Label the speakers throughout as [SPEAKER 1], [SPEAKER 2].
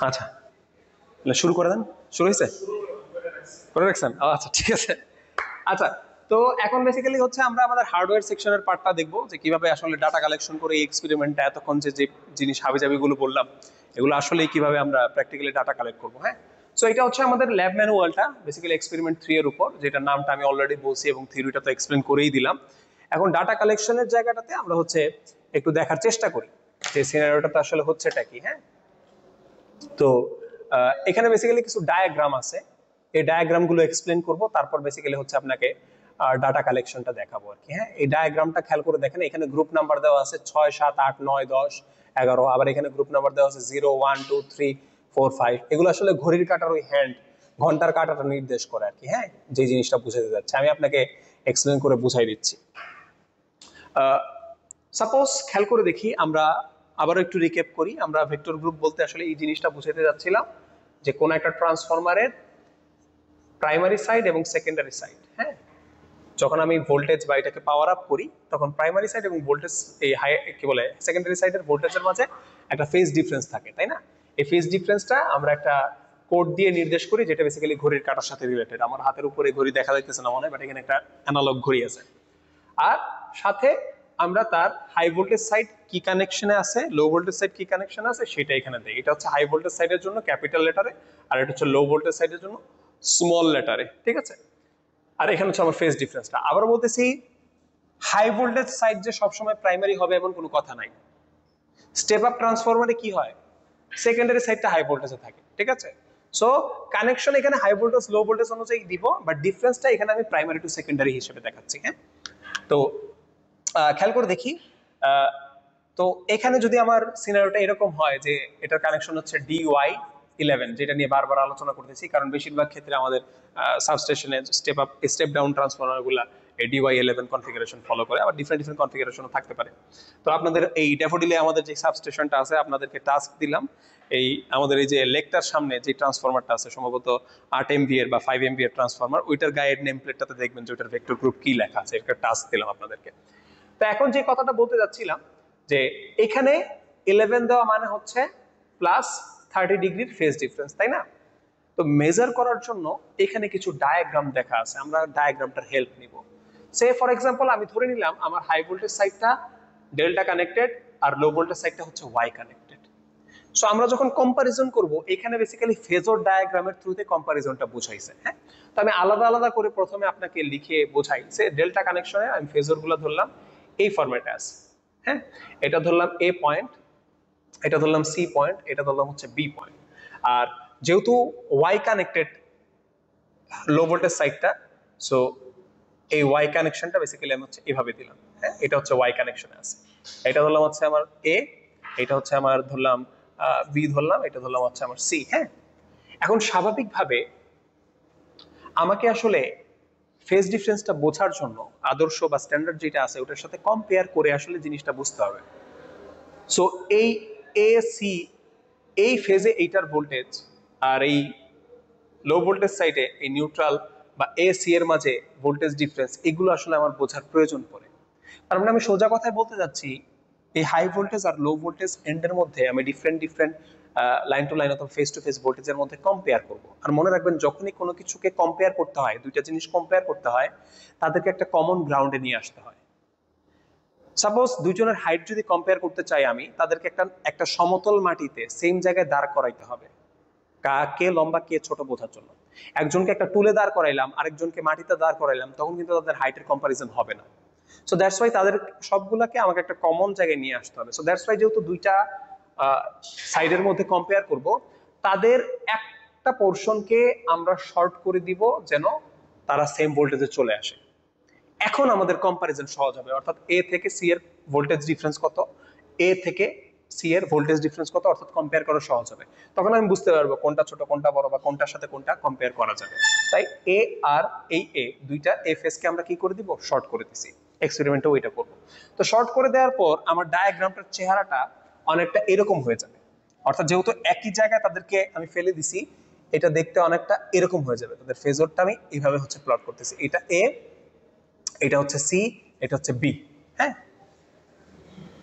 [SPEAKER 1] আচ্ছা, শুরু করে দেন। শুরু হয়েছে? করে রাখছেন? আচ্ছা, ঠিক আছে। আচ্ছা, তো এখন বেসিক্যালি হচ্ছে আমরা আমাদের হার্ডওয়্যার সেকশনের পার্টটা দেখবো, যে কিভাবে আসলে ডাটা কালেকশন করে এই এক্সপেরিমেন্টটা এতক্ষণ যে জিনিস হাবিজাবিগুলো বললাম, এগুলো আসলে কিভাবে আমরা প্র্যাকটিক্যালি ডাটা কালেক্ট করবো। হ্যাঁ, সো এটা হচ্ছে আমাদের ল্যাব ম্যানুয়ালটা, বেসিক্যালি এক্সপেরিমেন্ট 3 এর উপর, যেটা নামটা আমি অলরেডি বলছি এবং থিওরিটা তো এক্সপ্লেন করেই দিলাম। এখন ডাটা কালেকশনের জায়গাটাতে আমরা হচ্ছে একটু দেখার চেষ্টা করি যে সিনারিওটাতে আসলে হচ্ছেটা কি। হ্যাঁ, তো এখানে বেসিক্যালি কিছু ডায়াগ্রাম আছে, এই ডায়াগ্রামগুলো এক্সপ্লেন করব, তারপর বেসিক্যালি হচ্ছে আপনাকে ডাটা কালেকশনটা দেখাবো আর কি। হ্যাঁ, এই ডায়াগ্রামটা খেয়াল করে দেখেন, এখানে গ্রুপ নাম্বার দেওয়া আছে 6, 7, 8, 9, 10, 11, আবার এখানে গ্রুপ নাম্বার দেওয়া আছে 0, 1, 2, 3, 4, 5। এগুলো আসলে ঘড়ির কাঁটার ওই হ্যান্ড, ঘন্টার কাঁটাটা নির্দেশ করে আর কি। হ্যাঁ, যে জিনিসটা বুঝাতে যাচ্ছে আমি আপনাকে এক্সপ্লেন করে বুঝাই দিচ্ছি। সাপোজ খেয়াল করে দেখি, আমরা আবারও একটু রিক্যাপ করি। আমরা ভেক্টর গ্রুপ বলতে আসলে এই জিনিসটা বুঝাতে যাচ্ছিলাম যে কোন একটা ট্রান্সফরমারের প্রাইমারি সাইড এবং সেকেন্ডারি সাইড। হ্যাঁ, যখন আমি ভোল্টেজ বা এটাকে পাওয়ার আপ করি, তখন প্রাইমারি সাইড এবং ভোল্টেজ এই হাই কি বলে সেকেন্ডারি সাইডের ভোল্টেজের মাঝে একটা ফেজ ডিফারেন্স থাকে, তাই না? এই ফেজ ডিফারেন্সটা আমরা একটা কোড দিয়ে নির্দেশ করি, যেটা বেসিক্যালি ঘড়ির কাঁটার সাথে রিলেটেড। আমার হাতের উপরে ঘড়ি দেখা যাইতেছে না মনে হয়, বাট এখানে একটা অ্যানালগ ঘড়ি আছে। আর সাথে আমরা তার হাই ভোল্টেজ সাইড কি কানেকশনে আছে, লো ভোল্টেজ সাইড কি কানেকশনে আছে, সেটা এখানে দেই। এটা হচ্ছে হাই ভোল্টেজ সাইডের জন্য ক্যাপিটাল লেটারে, আর এটা হচ্ছে লো ভোল্টেজ সাইডের জন্য স্মল লেটারে, ঠিক আছে? আর এখানে হচ্ছে আমার ফেজ ডিফারেন্সটা। আবার বলতেছি, হাই ভোল্টেজ সাইড যে সবসময় প্রাইমারি হবে এমন কোনো কথা নাই। স্টেপ আপ ট্রান্সফরমারে কি হয়, সেকেন্ডারি সাইডটা হাই ভোল্টেজে থাকে, ঠিক আছে? সো কানেকশন এখানে হাই ভোল্টেজ লো ভোল্টেজ অনুযায়ী দিব, বাট ডিফারেন্সটা এখানে আমি প্রাইমারি টু সেকেন্ডারি হিসেবে দেখাচ্ছি। হ্যাঁ, তো খেয়াল করে দেখি, তো এখানে যদি আমার সিনারিওটা এরকম হয় যে এটার কানেকশন হচ্ছে DY11, যেটা নিয়ে বারবার আলোচনা করতেছি, কারণ বেশিরভাগ ক্ষেত্রে আমাদের সাবস্টেশনে স্টেপ আপ স্টেপ ডাউন ট্রান্সফরমারগুলো এই DY11 কনফিগারেশন ফলো করে, আবার ডিফারেন্ট ডিফারেন্ট কনফিগারেশনও থাকতে পারে। তো আপনাদের এই ড্যাফোডিলে আমাদের যে সাবস্টেশনটা আছে, আপনাদেরকে টাস্ক দিলাম, এই আমাদের এই যে লেকটার সামনে যে ট্রান্সফরমারটা আছে, সম্ভবত 8 MV এর বা 5 MV এর ট্রান্সফরমার, ওইটার গাইড নেম প্লেটটাতে দেখবেন যে ওইটার ভেক্টর গ্রুপ কি লেখা আছে, একটা টাস্ক দিলাম আপনাদেরকে। তো এখন যে কথাটা বলতে যাচ্ছিলাম, যে এখানে 11 দেওয়া মানে হচ্ছে প্লাস 30 ডিগ্রির ফেজ ডিফারেন্স, তাই না? তো মেজার করার জন্য এখানে কিছু ডায়াগ্রাম দেখা আছে, আমরা ডায়াগ্রামটার হেল্প নিব। সে ফর এক্সাম্পল আমি ধরে নিলাম আমার হাই ভোল্টেজ সাইডটা ডেল্টা কানেক্টেড আর লো ভোল্টেজ সাইডটা হচ্ছে ওয়াই কানেক্টেড। সো আমরা যখন কম্পারিজন করব, এখানে বেসিক্যালি ফেজর ডায়াগ্রামের থ্রুতে কম্পারিজনটা বুঝাইছে। হ্যাঁ, তো আমি আলাদা আলাদা করে প্রথমে আপনাকে লিখে বোঝাই। সে ডেল্টা কানেকশনে আমি ফেজরগুলো ধরলাম এই ফরম্যাটে আছে। হ্যাঁ, এটা ধরলাম এ পয়েন্ট, এটা ধরলাম সি পয়েন্ট, এটা ধরলাম হচ্ছে বি পয়েন্ট। আর যেহেতু ওয়াই কানেক্টেড লো ভোল্টেজ সাইডটা, সো এই ওয়াই কানেকশনটা বেসিক্যালি আমি হচ্ছে এভাবে দিলাম। হ্যাঁ, এটা হচ্ছে ওয়াই কানেকশনে আছে। এটা ধরলাম হচ্ছে আমার এ, এটা হচ্ছে আমার ধরলাম বি ধরলাম, এটা ধরলাম হচ্ছে আমার সি। হ্যাঁ, এখন স্বাভাবিকভাবে আমাকে আসলে ফেজ ডিফারেন্সটা বোঝার জন্য আদর্শ বা স্ট্যান্ডার্ড যেটা আছে ওটার সাথে কম্পেয়ার করে আসলে জিনিসটা বুঝতে হবে। সো এই এ সি, এই ফেজে এইটার ভোল্টেজ, আর এই লো ভোল্টেজ সাইডে এই নিউট্রাল বা এ সি এর মাঝে ভোল্টেজ ডিফারেন্স, এগুলো আসলে আমার বোঝার প্রয়োজন পড়ে। তার মানে আমি সোজা কথায় বলতে যাচ্ছি, এই হাই ভোল্টেজ আর লো ভোল্টেজ এন্ডের মধ্যে আমি different different line to line অথবা ফেস টু ফেস ভোল্টেজের মধ্যে কম্পেয়ার করব। আর মনে রাখবেন, যখনই কোনো কিছুকে কম্পেয়ার করতে হয়, দুইটা জিনিস কম্পেয়ার করতে হয়, তাদেরকে একটা কমন গ্রাউন্ডে নিয়ে আসতে হয়। সাপোজ দুইজনের হাইট যদি কম্পেয়ার করতে চাই আমি, তাদেরকে একটা সমতল মাটিতে সেম জায়গায় দাঁড় করাইতে হবে, কে লম্বা কে ছোট বোঝার জন্য। একজনকে একটা টুলে দাঁড় করাইলাম, আরেকজনকে মাটিতে দাঁড় করাইলাম, তখন কিন্তু তাদের হাইটের কম্পারিজন হবে না। সো দ্যাটস ওয়াই তাদের সবগুলাকে আমাকে একটা কমন জায়গায় নিয়ে আসতে হবে। সো দ্যাটস ওয়াই যেহেতু দুইটা সাইডের মধ্যে কম্পেয়ার করব, তাদের একটা পোর্শনকে আমরা শর্ট করে দিব যেন তারা সেম ভোল্টেজে চলে আসে। এখন আমাদের কম্পারিজন সহজ হবে, অর্থাৎ এ থেকে সি এর ভোল্টেজ ডিফারেন্স কত, এ থেকে সি এর ভোল্টেজ ডিফারেন্স কত, অর্থাৎ কম্পেয়ার করা সহজ হবে। তখন আমি বুঝতে পারবো কোনটা ছোট কোনটা বড় বা কোনটার সাথে কোনটা কম্পেয়ার করা যাবে। তাই এ আর এই এ দুইটা এফ এস কে আমরা কি করে দিব, শর্ট করে দিছি। এক্সপেরিমেন্টে ওইটা করব। তো শর্ট করে দেওয়ার পর আমার ডায়াগ্রামটার চেহারাটা অনেকটা এরকম হয়ে যাবে, অর্থাৎ যেহেতু একই জায়গায় তাদেরকে আমি ফেলে দিছি, এটা দেখতে অনেকটা এরকম হয়ে যাবে। তাদের ফেজরটা আমি এইভাবে হচ্ছে প্লট করতেছি, এটা এ, এটা হচ্ছে সি, এটা হচ্ছে বি। হ্যাঁ,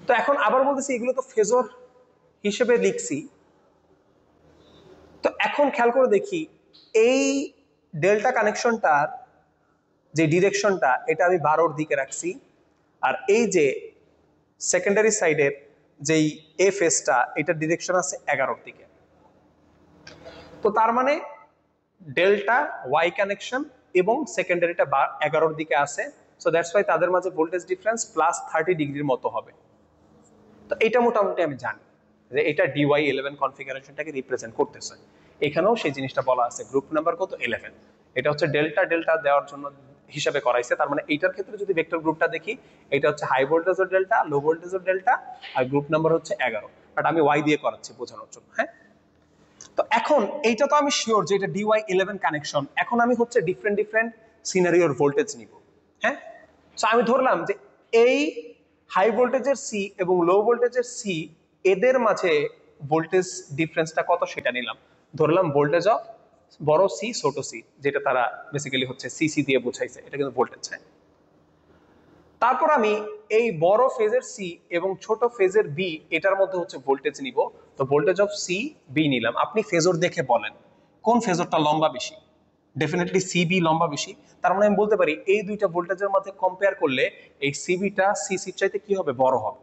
[SPEAKER 1] তো এখন আবার বলতেছি এগুলো তো ফেজর হিসেবে লিখছি, তো এখন খেয়াল করে দেখি এই ডেল্টা কানেকশনটার যে ডিরেকশনটা এটা আমি 12-র দিকে রাখছি, আর এই যে সেকেন্ডারি সাইডের যেই এ ফেসটা এটার ডিরেকশন আছে 11-র দিকে। তো তার মানে ডেল্টা ওয়াই কানেকশন এবং সেকেন্ডারিটা 11-র দিকে আছে। সো দ্যাটস ওয়াই তাদের মাঝে ভোল্টেজ ডিফারেন্স +30 ডিগ্রির মতো হবে। তো এটা মোটামুটি আমি জানি যে এটা DY11 কনফিগারেশনটাকে রিপ্রেজেন্ট করতেছে। এখানেও সেই জিনিসটা বলা আছে, গ্রুপ নাম্বার কত 11। এটা হচ্ছে ডেল্টা ডেল্টা দেওয়ার জন্য হিসাবে করাইছে। তার মানে এইটার ক্ষেত্রে যদি ভেক্টর গ্রুপটা দেখি, এটা হচ্ছে হাই ভোল্টেজের ডেল্টা, লো ভোল্টেজের ডেল্টা, আর গ্রুপ নাম্বার হচ্ছে 11। বাট আমি ওয়াই দিয়ে করাচ্ছি বোঝানোর জন্য। হ্যাঁ, তো এখন এইটা তো আমি শিওর যে এটা DY11 কানেকশন। এখন আমি হচ্ছে ডিফারেন্ট ডিফারেন্ট সিনারিওর ভোল্টেজ নিব। হ্যাঁ, সো আমি ধরলাম যে এই হাই ভোল্টেজের সি এবং লো ভোল্টেজের সি এদের মাঝে ভোল্টেজ ডিফারেন্সটা কত সেটা নিলাম। ধরলাম ভোল্টেজ অফ বড় সি ছোট সি, যেটা তারা বেসিক্যালি হচ্ছে সিসি দিয়ে বোঝাইছে, এটা কিন্তু ভোল্টেজ। হ্যাঁ, তারপর আমি এই বড় ফেজের সি এবং ছোট ফেজের বি এটার মধ্যে হচ্ছে ভোল্টেজ নিব। তো ভোল্টেজ অফ সি বি নিলাম। আপনি ফেজর দেখে বলেন কোন ফেজরটা লম্বা বেশি। ডেফিনেটলি সিবি লম্বা বেশি। তার মানে আমি বলতে পারি এই দুইটা ভোল্টেজের মধ্যে কম্পেয়ার করলে এই সিবিটা সিসির চাইতে কি হবে, বড় হবে।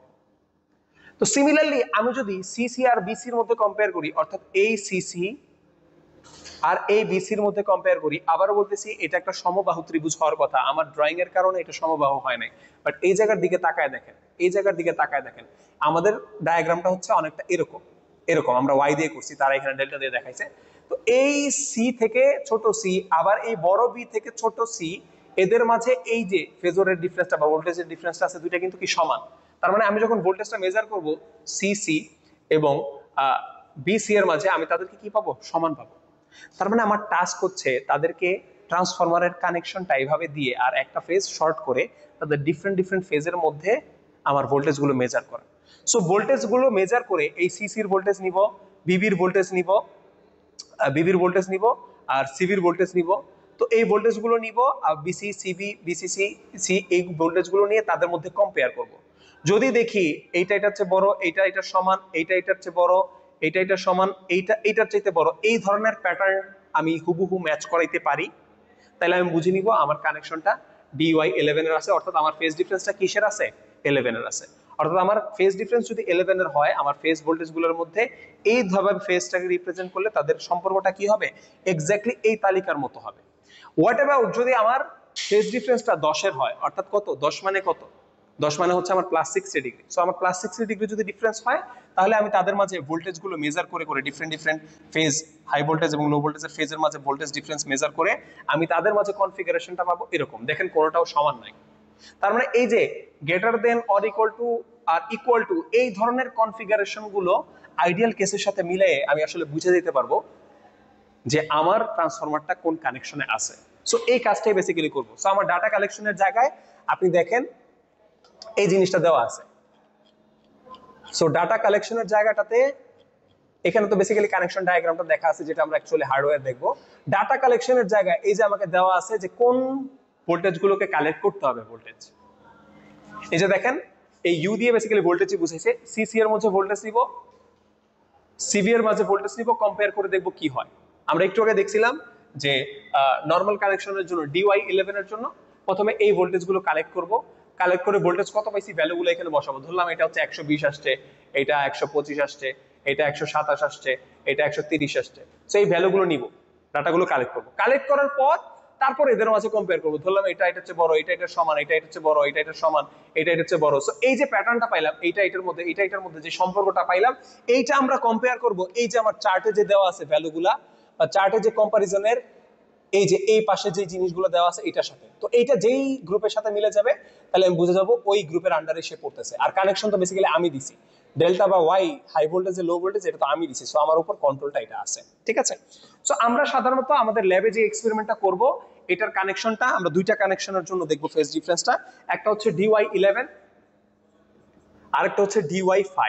[SPEAKER 1] তো সিমিলারলি আমি যদি সিসি আর বিসির মধ্যে কম্পেয়ার করি, অর্থাৎ এই সিসি আর এই বিসির মধ্যে কম্পেয়ার করি, আবারও বলতেছি এটা একটা সমবাহু ত্রিভুজ হওয়ার কথা। আমার ড্রয়িং এর কারণে এটা সমবাহু হয় নাই, বাট এই জায়গার দিকে তাকায় দেখেন, এই জায়গার দিকে তাকায় দেখেন, আমাদের ডায়াগ্রামটা হচ্ছে অনেকটা এরকম এরকম। আমরা ওয়াই দিয়ে করছি, তারা এখানে ডেল্টা দিয়ে দেখাইছে। তো এই সি থেকে ছোট সি আবার এই বড় বি থেকে ছোট সি, এদের মাঝে এই যে ফেজরের ডিফারেন্সটা বা ভোল্টেজের ডিফারেন্সটা আছে, দুইটা কিন্তু কি সমান। তার মানে আমি যখন ভোল্টেজটা মেজার করব সিসি এবং বিসি এর মাঝে, আমি তাদেরকে কি পাবো, সমান পাবো। তার মানে আমার টাস্ক হচ্ছে তাদেরকে ট্রান্সফরমারের কানেকশনটা এইভাবে দিয়ে আর একটা ফেজ শর্ট করে তাদের ডিফারেন্ট ডিফারেন্ট ফেজের মধ্যে আমার ভোল্টেজগুলো মেজার করা। সো ভোল্টেজগুলো মেজার করে এই সিসির ভোল্টেজ নিব, বিবির ভোল্টেজ নিব, আর সিবির ভোল্টেজ নিব। তো এই ভোল্টেজগুলো নিব আর বিসি সিবি বিসিসি সি এই ভোল্টেজগুলো নিয়ে তাদের মধ্যে কম্পেয়ার করব। যদি দেখি এইটা এটার চেয়ে বড়, এইটা এটার সমান, এইটা এটার চেয়ে বড়, এইটা এটার সমান, এইটা এটার চাইতে বড়, এই ধরনের প্যাটার্ন আমি হুবহু ম্যাচ করাইতে পারি, তাহলে আমি বুঝে নিব আমার কানেকশনটা DY11 এর আছে। অর্থাৎ আমার ফেজ ডিফারেন্সটা কিসের আছে, 11 এর আছে। অর্থাৎ আমার ফেজ ডিফারেন্স যদি 11 এর হয়, আমার ফেজ ভোল্টেজগুলোর মধ্যে এইভাবে ফেজটাকে রিপ্রেজেন্ট করলে তাদের সম্পর্কটা কি হবে, এক্স্যাক্টলি এই তালিকার মতো হবে। হোয়াট অ্যাবাউট যদি আমার ফেজ ডিফারেন্সটা 10 এর হয়, অর্থাৎ কত, 10 মানে কত, 10 মানে হচ্ছে আমার +60 ডিগ্রি। সো আমার +60 ডিগ্রি যদি ডিফারেন্স হয়, তাহলে আমি তাদের মাঝে ভোল্টেজগুলো মেজার করে করে different different phase, high voltage এবং লো ভোল্টেজের ফেজের মাঝে ভোল্টেজ ডিফারেন্স মেজার করে আমি তাদের মাঝে কনফিগারেশনটা পাবো এরকম। দেখেন কোনোটাও সমান নাই। তার মানে এই যে greater than or equal to আর ইকুয়াল টু, এই ধরনের কনফিগারেশন গুলো আইডিয়াল কেসের সাথে মিলিয়ে আমি আসলে বুঝে দিতে পারবো যে আমার ট্রান্সফরমারটা কোন কানেকশনে আছে। সো এই কাজটাই বেসিক্যালি করবো। সো আমার ডাটা কালেকশনের জায়গায় আপনি দেখেন এই জিনিসটা দেওয়া আছে। সো ডাটা কালেকশনের জায়গাটাতে এখানে তো বেসিক্যালি কানেকশন ডায়াগ্রামটা দেখা আছে, যেটা আমরা অ্যাকচুয়ালি হার্ডওয়্যার দেখবো। ডাটা কালেকশনের জায়গায় এই যে আমাকে দেওয়া আছে যে কোন ভোল্টেজগুলোকে কালেক্ট করতে হবে ভোল্টেজ। এই যে দেখেন এই ইউ দিয়ে বেসিক্যালি ভোল্টেজই বুঝাইছে। সিসি এর মধ্যে ভোল্টেজ নিব, সিবি এর মাঝে ভোল্টেজ নিব, কম্পেয়ার করে দেখব কি হয়। আমরা একটু আগে দেখছিলাম যে নরমাল কানেকশনের জন্য DY11 এর জন্য প্রথমে এই ভোল্টেজগুলো কালেক্ট করব, কালেক্ট করে ভোল্টেজ কত পাইছি ভ্যালুগুলো এখানে বসাবো। ধরলাম এটা হচ্ছে 120 আসছে, এটা 125 আসছে, এটা 127 আসছে, এটা 130 আসছে। সো এই ভ্যালুগুলো নিব, ডাটাগুলো কালেক্ট করব। কালেক্ট করার পর তারপর এদের মাঝে কম্পেয়ার করব। ধরলাম এটা এটা হচ্ছে বড়, এটা এটার সমান, এটা এটা হচ্ছে বড়, এটা এটার সমান, এটা এটা হচ্ছে বড়। সো এই যে প্যাটার্নটা পাইলাম, এইটা এটার মধ্যে, এটা এটার মধ্যে যে সম্পর্কটা পাইলাম, এইটা আমরা কম্পেয়ার করব এই যে আমার চার্টে যে দেওয়া আছে ভ্যালুগুলা, বা চার্টে যে কম্পারিজনের এই যে এই পাশে যে জিনিসগুলো দেওয়া আছে এটার সাথে। তো এইটা যেই গ্রুপের সাথে মিলে যাবে, তাহলে আমি বুঝে যাবো ওই গ্রুপের আন্ডারে সে পড়তেছে। আর কানেকশন তো বেসিক্যালি আমি দিছি, ডেল্টা বা Y, high voltage low voltage, এটা তো আমি দিছি। সো আমার উপর কন্ট্রোলটা এটা আছে, ঠিক আছে। সো আমরা সাধারণত আমাদের ল্যাবে যে এক্সপেরিমেন্টটা করব, এটার কানেকশনটা আমরা দুইটা কানেকশনের জন্য দেখবো ফেজ ডিফারেন্সটা। একটা হচ্ছে DY11, আরেকটা হচ্ছে DY5।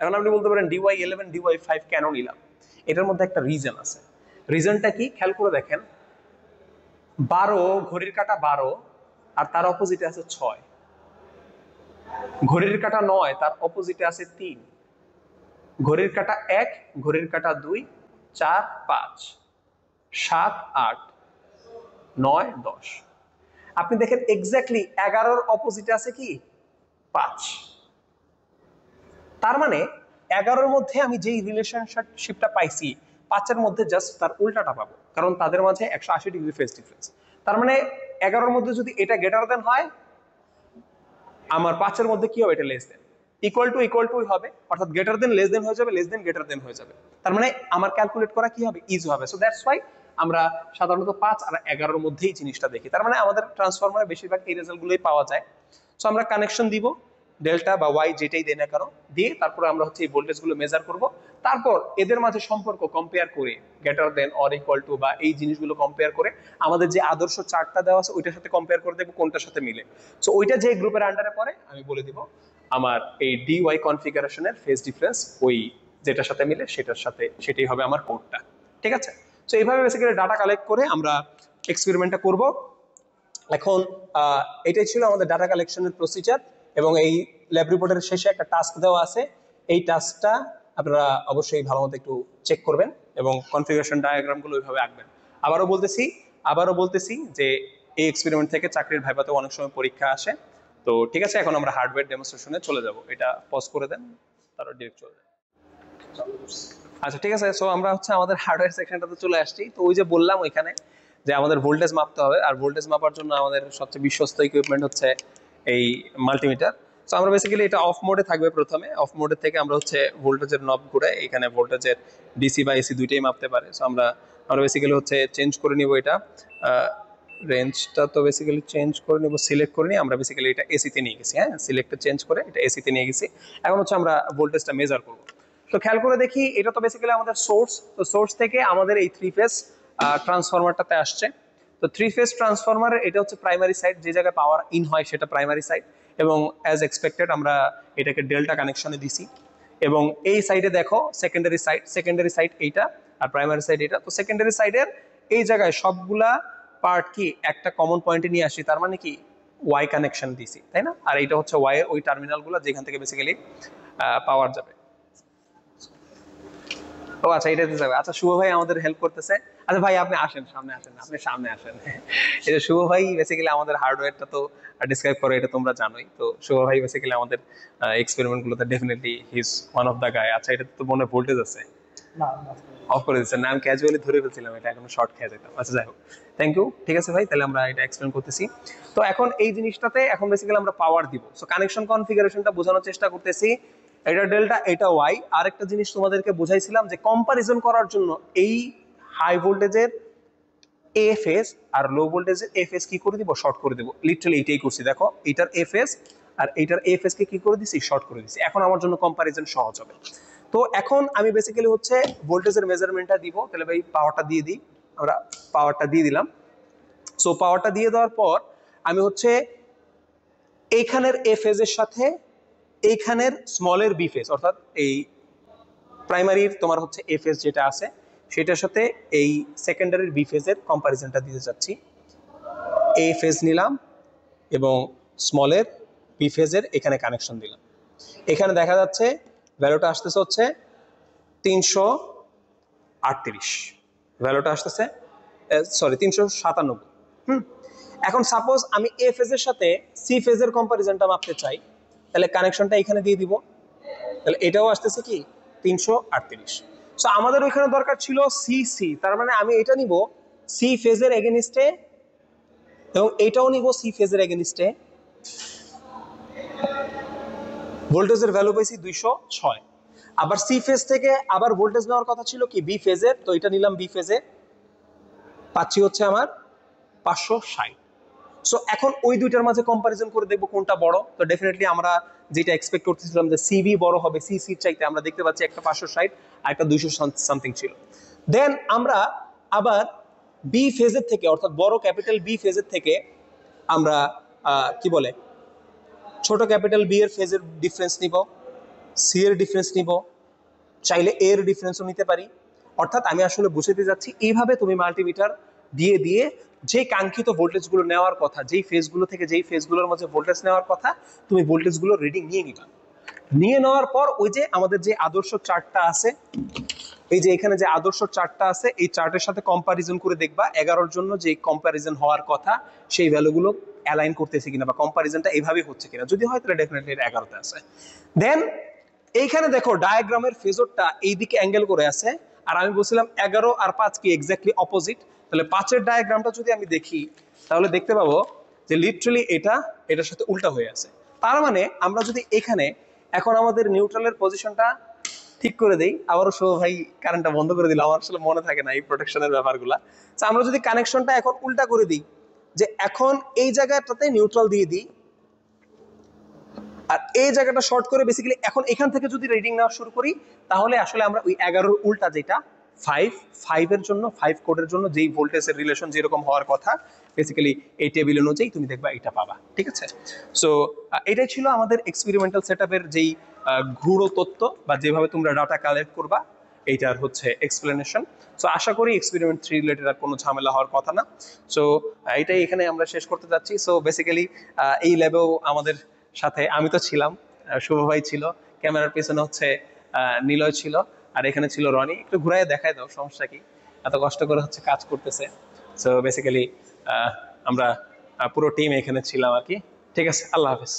[SPEAKER 1] এখন আপনি বলতে পারেন DY11 DY5 কেন নিলাম? এটার মধ্যে একটা রিজন আছে। রিজনটা কি খেয়াল করে দেখেন, 12 ঘড়ির কাঁটা 12 আর তার অপোজিটে আছে 6, ঘড়ির কাঁটা 9 তার অপোজিটে আছে 3, ঘড়ির কাঁটা 1 ঘড়ির কাঁটা 2 4 5 7 8 9 10। আপনি দেখেন এক্স্যাক্টলি 11-র অপোজিটে আছে কি 5। তার মানে 11-র মধ্যে আমি যেই রিলেশনশিপটা পাইছি 5-এর মধ্যে জাস্ট তার উল্টাটা পাবো, কারণ তাদের মাঝে 180 ডিগ্রি ফেজ ডিফারেন্স। তার মানে 11-র মধ্যে যদি এটা গ্রেটার দেন হয়, আমার 5-এর মধ্যে কি হবে, এটা লেস দেন। ইকুয়াল টু হবে, অর্থাৎ গ্রেটার দেন লেস দেন হয়ে যাবে, লেস দেন গ্রেটার দেন হয়ে যাবে। তার মানে আমার ক্যালকুলেট করা কি হবে, ইজি হবে। সো দ্যাটস ওয়াই আমরা সাধারণত 5 আর 11-র মধ্যেই জিনিসটা দেখি। তার মানে আমাদের ট্রান্সফরমারে বেশিরভাগ এই রেজাল্টগুলোই পাওয়া যায়। সো আমরা কানেকশন দিব, ডেল্টা বা ওয়াই যেটাই দেয় না কেন দিয়ে, তারপরে আমরা হচ্ছে এই ভোল্টেজগুলো মেজার করব। তারপর এদের মাঝে সম্পর্ক কম্পেয়ার করে, greater than or equal two বা এই জিনিসগুলো কম্পেয়ার করে আমাদের যে আদর্শ চার্টটা দেওয়া আছে ওইটার সাথে কম্পেয়ার করে দেখবো কোনটার সাথে মিলে। সো ওইটা যে গ্রুপের আন্ডারে পড়ে আমি বলে দিব আমার এই ডিওয়াই কনফিগারেশনের ফেজ ডিফারেন্স ওই যেটার সাথে মিলে সেটাই হবে আমার কোডটা। ঠিক আছে? সো এইভাবে বেসিক্যালি ডাটা কালেক্ট করে আমরা এক্সপেরিমেন্টটা করব। এখন এটাই ছিল আমাদের ডাটা কালেকশনের প্রসিজার, এবং এই ল্যাব রিপোর্টের শেষে একটা টাস্ক দেওয়া আছে। এই টাস্কটা আপনারা অবশ্যই ভালো মতো একটু চেক করবেন এবং কনফিগারেশন ডায়াগ্রামগুলো ওইভাবে আঁকবেন। আবারও বলতেছি যে এই এক্সপেরিমেন্ট থেকে চাকরির ভাইভাতেও অনেক সময় পরীক্ষা আসে। তো ঠিক আছে, এখন আমরা হার্ডওয়্যার ডেমনস্ট্রেশনে চলে যাব। এটা পজ করে দেন, তারপর ডিরেক্ট চলে যান। আচ্ছা ঠিক আছে, সো আমরা হচ্ছে আমাদের হার্ডওয়্যার সেকশনটাতে চলে আসছি। তো ওই যে বললাম ওইখানে যে আমাদের ভোল্টেজ মাপতে হবে, আর ভোল্টেজ মাপার জন্য আমাদের সবচেয়ে বিশ্বস্ত ইকুইপমেন্ট হচ্ছে এই মাল্টিমিটার। সো আমরা বেসিক্যালি এটা অফ মোডে থাকবে। প্রথমে অফ মোডের থেকে আমরা হচ্ছে ভোল্টেজের নব ঘুরে এখানে ভোল্টেজের ডিসি বা এসি দুইটাই মাপতে পারে। সো আমরা বেসিক্যালি হচ্ছে চেঞ্জ করে নিব এটা রেঞ্জটা, তো বেসিক্যালি চেঞ্জ করে নিব, সিলেক্ট করে নিই। আমরা বেসিক্যালি এটা এসিতে নিয়ে গেছি, হ্যাঁ সিলেক্টটা চেঞ্জ করে এটা এসিতে নিয়ে গেছি। এখন হচ্ছে আমরা ভোল্টেজটা মেজার করব। তো খেয়াল করে দেখি, এটা তো বেসিক্যালি আমাদের সোর্স, তো সোর্স থেকে আমাদের এই 3 ফেজ ট্রান্সফরমারটাতে আসছে। তো 3 ফেজ ট্রান্সফরমারের এটা হচ্ছে প্রাইমারি সাইড, যে জায়গায় পাওয়ার ইন হয় সেটা প্রাইমারি সাইড, এবং অ্যাজ এক্সপেক্টেড আমরা এটাকে ডেল্টা কানেকশনে দিছি। এবং এই সাইডে দেখো সেকেন্ডারি সাইড এইটা, আর প্রাইমারি সাইড এটা। তো সেকেন্ডারি সাইডের এই জায়গায় সবগুলা পার্ট কি একটা কমন পয়েন্টে নিয়ে আসি, তার মানে কি ওয়াই কানেকশন দিছি, তাই না? আর এইটা হচ্ছে ওয়াই এর ওই টার্মিনালগুলো যেখান থেকে বেসিক্যালি পাওয়ার যাবে। ও আচ্ছা, এটাতে যাবে। আচ্ছা, শুভ ভাই আমাদের হেল্প করতেছে। আচ্ছা ভাই আপনি আসেন, সামনে আসেন, আপনি সামনে আসেন। এই যে শুভ ভাই বেসিক্যালি আমাদের হার্ডওয়্যারটা তো ডিসক্রাইব করে, এটা তোমরা জানোই। তো শুভ ভাই বেসিক্যালি আমাদের এক্সপেরিমেন্ট গুলোতে definitely he is one of the guy. আচ্ছা, এটা তো মনে ভোল্টেজ আছে না, অফ করে দিচ্ছেন না? আমি ক্যাজুয়ালি ধরে ফেলছিলাম, এটা এখন শর্ট খেয়ে যেতাম। আচ্ছা যাই হোক, থ্যাংক ইউ। ঠিক আছে ভাই, তাহলে আমরা এটা এক্সপ্লেন করতেছি। তো এখন এই জিনিসটাতে এখন বেসিক্যালি আমরা পাওয়ার দিব। সো কানেকশন কনফিগারেশনটা বোঝানোর চেষ্টা করতেছি। এটা ডেল্টা, এটা ওয়াই। আরেকটা জিনিস তোমাদেরকে বুঝাইছিলাম যে কম্পারিজন করার জন্য এই হাই ভোল্টেজের এ ফেজ আর লো ভোল্টেজের এ ফেজ কি করে দিব, শর্ট করে দেব। লিটারালি এইটাই করছি, দেখো এইটার এ ফেজ আর এইটার এ ফেজ কে কি করে দিছি, শর্ট করে দিছি। এখন আমার জন্য কম্পারিজন সহজ হবে। তো এখন আমি বেসিক্যালি হচ্ছে ভোল্টেজের মেজারমেন্টটা দিব। তাহলে ভাই পাওয়ারটা দিয়ে দিই, আমরা পাওয়ারটা দিয়ে দিলাম। সো পাওয়ারটা দিয়ে দেওয়ার পর আমি হচ্ছে এইখানের এ ফেজের সাথে এইখানের স্মলের বি ফেজ, অর্থাৎ এই প্রাইমারির তোমার হচ্ছে এ ফেজ যেটা আছে সেটার সাথে এই সেকেন্ডারির বি ফেজের কম্পারিজনটা দিতে চাচ্ছি। এ ফেজ নিলাম এবং স্মলের বি ফেজের এখানে কানেকশন দিলাম। এখানে দেখা যাচ্ছে ভ্যালুটা আসতেছে হচ্ছে 338, ভ্যালুটা আসতেছে সরি 397। এখন সাপোজ আমি এ ফেজের সাথে সি ফেজের কম্পারিজনটা মাপতে চাই, তাহলে কানেকশনটা এখানে দিয়ে দিব। তাহলে এটাও আসতেছে কি 338। সো আমাদের ওইখানে দরকার ছিল সি সি, তার মানে আমি এটা নিব সি ফেজের এগেইনস্টে এবং এটাও নিব সি ফেজের এগেইনস্টে। ভোল্টেজের ভ্যালু পাইছি 206। আবার সি ফেজ থেকে আবার ভোল্টেজ নেওয়ার কথা ছিল কি বি ফেজের, তো এটা নিলাম বি ফেজে, পাচ্ছি হচ্ছে আমার 560। সো এখন ওই দুইটার মাঝে কম্পারিজন করে দেখবো কোনটা বড়। তো ডেফিনেটলি আমরা যেটা এক্সপেক্ট করতেছিলাম যে সিবি বড় হবে সি সির চাইতে, আমরা দেখতে পাচ্ছি একটা 560 আর একটা 200 সামথিং ছিল। দেন আমরা আবার বি ফেজের থেকে, অর্থাৎ বড় ক্যাপিটাল বি ফেজের থেকে আমরা কি বলে ছোট ক্যাপিটাল বি এর ফেজের ডিফারেন্স নিব, সি এর ডিফারেন্স নিব, চাইলে এ এর ডিফারেন্সও নিতে পারি। অর্থাৎ আমি আসলে বুঝাতে যাচ্ছি এইভাবে তুমি মাল্টিমিটার দিয়ে দিয়ে যে কাঙ্ক্ষিত ভোল্টেজগুলো নেওয়ার কথা, যেই ফেজগুলো থেকে যেই ফেজগুলোর মধ্যে ভোল্টেজ নেওয়ার কথা, তুমি ভোল্টেজগুলো রিডিং নিয়ে নিবা। নিয়ে নেওয়ার পর ওই যে আমাদের যে আদর্শ চার্টটা আছে এই যে এখানে যে আদর্শ চার্টটা আছে এই চার্টের সাথে কম্পারিজন করে দেখবা 11-র জন্য যে কম্পারিজন হওয়ার কথা সেই ভ্যালুগুলো অ্যালাইন করতেছে কিনা বা কম্পারিজনটা এইভাবে হচ্ছে কিনা, যদি হয় তাহলে ডেফিনেটলি 11তে আছে। দেন এইখানে দেখো ডায়াগ্রামের ফেজরটা এইদিকে অ্যাঙ্গেল করে আছে, আর আমি বলছিলাম 11 আর 5 কি এক্স্যাক্টলি অপোজিট। তাহলে 5-এর ডায়াগ্রামটা যদি আমি দেখি তাহলে দেখতে পাবো যে লিটারালি এটার সাথে উল্টা হয়ে আছে। তার মানে আমরা যদি এখানে এখন আমাদের নিউট্রালের পজিশনটা ঠিক করে দেই, আবারও শো ভাই কারেন্টটা বন্ধ করে দিল, আমার আসলে মনে থাকে না এই প্রোটেকশনের ব্যাপারগুলা। আমরা যদি কানেকশনটা এখন উল্টা করে দিই, যে এখন এই জায়গাটাতে নিউট্রাল দিয়ে দিই আর এই জায়গাটা শর্ট করে বেসিক্যালি এখন এখান থেকে যদি রিডিং নেওয়া শুরু করি, তাহলে আসলে আমরা ওই 11-র উল্টা যেটা 5-এর জন্য 5 কোডের জন্য যেই ভোল্টেজের রিলেশন যেরকম হওয়ার কথা বেসিক্যালি এই টেবিল অনুযায়ী তুমি দেখবা এটা পাবা। ঠিক আছে, সো এটাই ছিল আমাদের এক্সপেরিমেন্টাল সেটআপের যেই গূঢ় তত্ত্ব বা যেভাবে তোমরা ডাটা কালেক্ট করবা এইটার হচ্ছে এক্সপ্লেনেশন। সো আশা করি এক্সপেরিমেন্ট 3 রিলেটেড আর কোনো ঝামেলা হওয়ার কথা না। সো এটাই এখানে আমরা শেষ করতে যাচ্ছি। সো বেসিক্যালি এই ল্যাবেও আমাদের সাথে আমি তো ছিলাম, শুভ ভাই ছিল, ক্যামেরার পেছনে হচ্ছে নিলয় ছিল, আর এখানে ছিল রনি। একটু ঘুরাই দেখায় দাও, সমস্যা কি, এত কষ্ট করে হচ্ছে কাজ করতেছে। সো বেসিক্যালি আমরা পুরো টিম এখানে ছিলাম আর কি। ঠিক আছে, আল্লাহ হাফেজ।